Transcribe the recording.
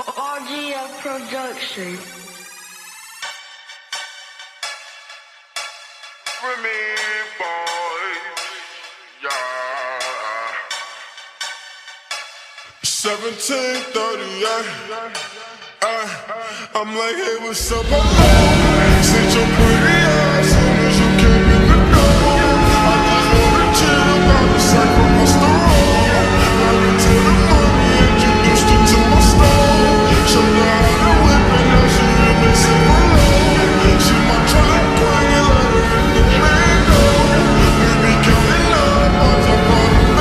RGF Production. For me, boy, yeah. 1738. I'm like, hey, what's up? Sit your pretty